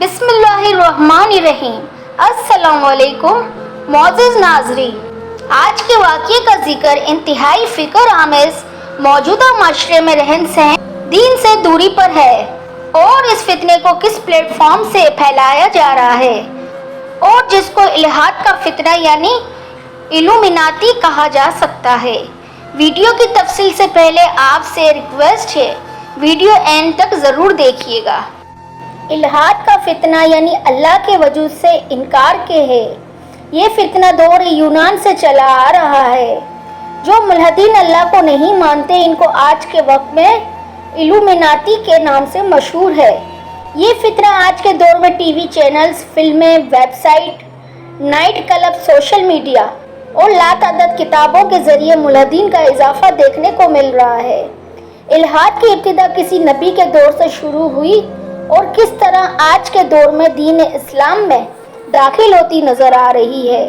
बिस्मिल्लाहिर्रहमानिर्रहीम। अस्सलाम वालेकुम मोअज़्ज़िज़ नाज़रीन, आज के वाक़ये का जिक्र इंतहाई फ़िक्र आमेज़ मौजूदा माशरे में रहन सहन दीन से दूरी पर है और इस फितने को किस प्लेटफॉर्म से फैलाया जा रहा है और जिसको इल्हाद का फितना यानी इल्यूमिनाती कहा जा सकता है। वीडियो की तफसील से पहले आपसे रिक्वेस्ट है, वीडियो एंड तक ज़रूर देखिएगा। इल्हाद का फितना यानी अल्लाह के वजूद से इनकार के है। ये फितना दौर यूनान से चला आ रहा है। जो मुल्हदीन अल्लाह को नहीं मानते, इनको आज के वक्त में इल्यूमिनाती के नाम से मशहूर है। ये फितना आज के दौर में टीवी चैनल्स, फिल्में, website, night club, social media और लातादाद किताबों के ज़रिए मुल्हदीन का इजाफा देखने को मिल रहा है। इल्हाद की इब्तिदा किसी नबी के दौर से शुरू हुई और किस तरह आज के दौर में दीन इस्लाम में दाखिल होती नज़र आ रही है।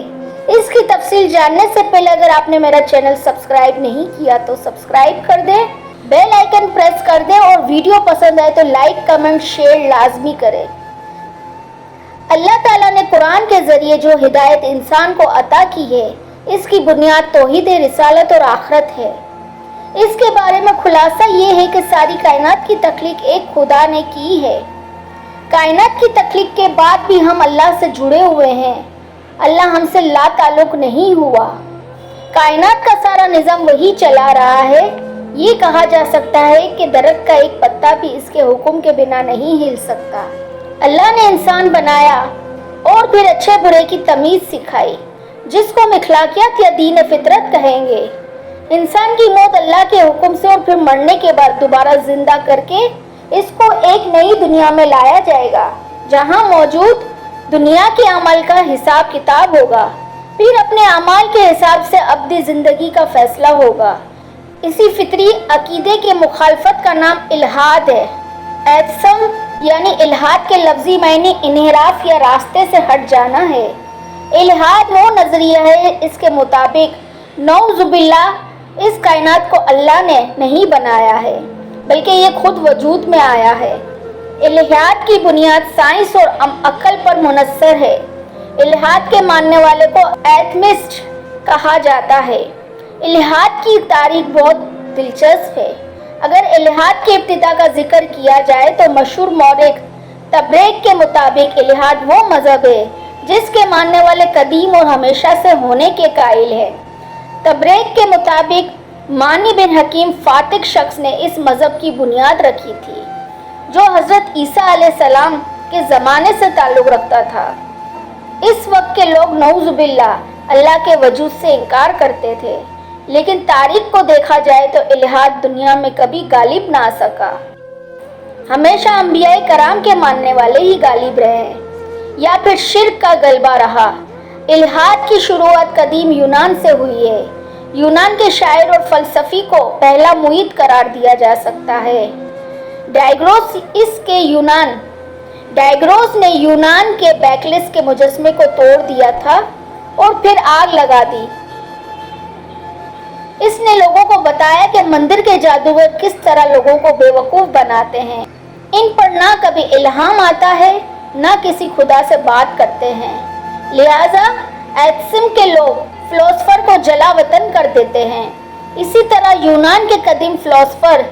इसकी तफसील जानने से पहले अगर आपने मेरा चैनल सब्सक्राइब नहीं किया तो सब्सक्राइब कर दें, बेल आइकन प्रेस कर दें और वीडियो पसंद आए तो लाइक, कमेंट, शेयर लाजमी करें। अल्लाह ताला ने कुरान के ज़रिए जो हिदायत इंसान को अता की है, इसकी बुनियाद तौहीद रिसालत और आखरत है। इसके बारे में खुलासा ये है कि सारी कायनात की तख्लीक एक खुदा ने की है। कायनात की तख्लीक के बाद भी हम अल्लाह से जुड़े हुए हैं। अल्लाह हमसे ला ताल्लुक नहीं हुआ। कायनात का सारा निज़ाम वही चला रहा है। ये कहा जा सकता है कि दरख्त का एक पत्ता भी इसके हुक्म के बिना नहीं हिल सकता। अल्लाह ने इंसान बनाया और फिर अच्छे बुरे की तमीज़ सिखाई, जिसको हम अखलाकियात या दीन फितरत कहेंगे। इंसान की मौत अल्लाह के हुक्म से और फिर मरने के बाद दोबारा जिंदा करके इसको एक नई दुनिया में लाया जाएगा, जहां मौजूद दुनिया के अमल का हिसाब किताब होगा। फिर अपने अमाल के हिसाब से अब्दी ज़िंदगी का फैसला होगा। इसी फितरी अकीदे के मुखालफत का नाम इल्हाद है। एथसम यानी इल्हाद के लफ्ज़ी मायने इन्हिराफ या रास्ते से हट जाना है। इल्हाद वो नज़रिया है इसके मुताबिक नौजुबिल्लाह इस कायनात को अल्लाह ने नहीं बनाया है, बल्कि ये खुद वजूद में आया है। इल्हाद की बुनियाद साइंस और अक्ल पर मुनस्सर है। इल्हाद के मानने वाले को एथमिस्ट कहा जाता है। इल्हाद की तारीख बहुत दिलचस्प है। अगर इल्हाद की इब्तिदा का जिक्र किया जाए तो मशहूर मौरिख तबरेक के मुताबिक इल्हाद वो मज़हब है जिसके मानने वाले कदीम और हमेशा से होने के कायल है। तबरेक के मुताबिक मानी बिन हकीम फातिक शख्स ने इस मज़हब की बुनियाद रखी थी, जो हज़रत ईसा अलैहिस्सलाम के ज़माने से ताल्लुक़ रखता था। इस वक्त के लोग नऊज़ुबिल्लाह अल्लाह के वजूद से इनकार करते थे, लेकिन तारीख को देखा जाए तो इल्हाद दुनिया में कभी गालिब ना आ सका। हमेशा अंबियाए कराम के मानने वाले ही गालिब रहे या फिर शिर्क का गलबा रहा। इल्हाद की शुरुआत कदीम यूनान से हुई है। यूनान के शायर और फलसफी को पहला मुईद करार दिया जा सकता है। डायग्रोस ने यूनान के बैकलिस के मुजस्मे को तोड़ दिया था और फिर आग लगा दी। इसने लोगों को बताया कि मंदिर के जादूगर किस तरह लोगों को बेवकूफ़ बनाते हैं। इन पर ना कभी इल्हाम आता है, ना किसी खुदा से बात करते हैं। लिहाजा एथसिम के लोग फिलोसफर को जला वतन कर देते हैं। इसी तरह यूनान के कदीम फिलोसफर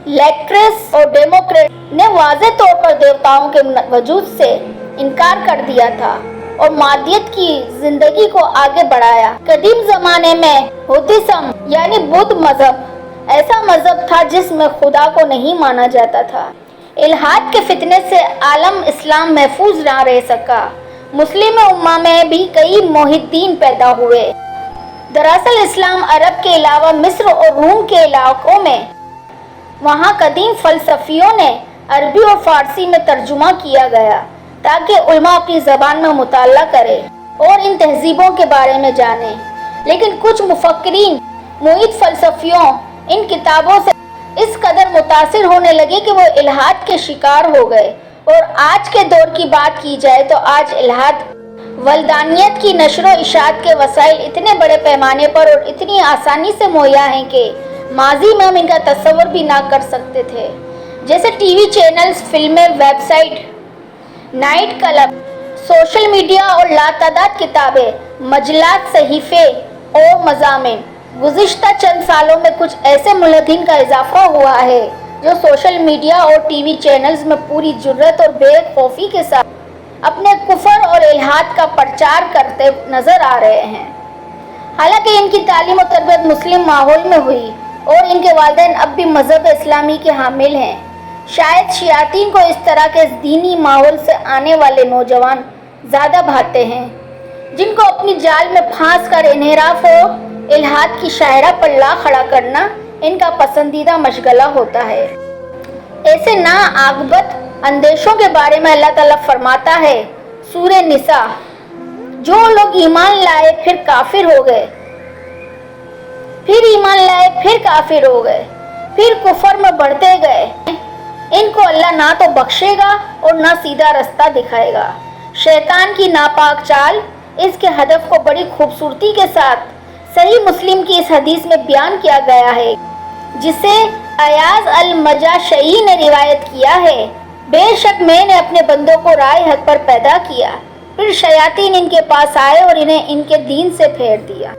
लेक्ट्रेस और डेमोक्रेट ने वाज़े तौर पर देवताओं के वजूद से इनकार कर दिया था और मादियत की जिंदगी को आगे बढ़ाया। कदीम ज़माने में बुद्धिज्म यानी बुद्ध मज़हब ऐसा मज़हब था जिसमें खुदा को नहीं माना जाता था। इल्हाद के फितने से आलम इस्लाम महफूज ना रह सका। मुस्लिम उम्मा में भी कई मोहिद्दीन पैदा हुए। दरअसल इस्लाम अरब के अलावा मिस्र और रूम के इलाकों में वहाँ कदीम फ़लसफ़ियों ने अरबी और फ़ारसी में तर्जुमा किया गया ताकि उलमा अपनी ज़बान में मुताला करें और इन तहजीबों के बारे में जानें। लेकिन कुछ मुफक्किरीन मुईद फ़लसफ़ियों इन किताबों से इस कदर मुतासिर होने लगे कि वो इल्हाद के शिकार हो गए। और आज के दौर की बात की जाए तो आज इल्हाद वल्दानियत की नशर व इशात के वसाइल इतने बड़े पैमाने पर और इतनी आसानी से मुहैया हैं कि माजी में हम इनका तस्वर भी ना कर सकते थे। जैसे टीवी चैनल्स, फिल्में, website, night club, social media और लातादाद किताबें, मजलात, सहीफे और मज़ामिन। गुज़िश्ता चंद सालों में कुछ ऐसे मुल्हिदीन का इजाफा हुआ है जो सोशल मीडिया और टीवी चैनल्स में पूरी जुर्रत और बेखौफी के साथ अपने कुफर और इल्हाद का प्रचार करते नजर आ रहे हैं। हालांकि इनकी तालीम और तरबियत मुस्लिम माहौल में हुई और इनके वालिदैन अब भी मज़हब इस्लामी के हामिल हैं। शायद शयातीन को इस तरह के दीनी माहौल से आने वाले नौजवान ज़्यादा भाते हैं, जिनको अपनी जाल में फांस कर इन्हिराफ हो इल्हाद की शायरा पर ला खड़ा करना इनका पसंदीदा मशगला होता है। ऐसे ना आगबत अंदेशों के बारे में अल्लाह ताला फरमाता है सूरह निसा, जो लोग ईमान लाए फिर काफिर हो गए, फिर ईमान लाए फिर काफिर हो गए, फिर कुफर में बढ़ते गए, इनको अल्लाह ना तो बख्शेगा और ना सीधा रास्ता दिखाएगा। शैतान की नापाक चाल, इसके हदफ को बड़ी खूबसूरती के साथ सही मुस्लिम की इस हदीस में बयान किया गया है, जिसे अयाज अल-मजाशई ने रिवायत किया है। बेशक मैंने अपने बंदों को राह हक पर पैदा किया, फिर शयातीन इनके पास आए और इन्हें इनके दीन से फेर दिया।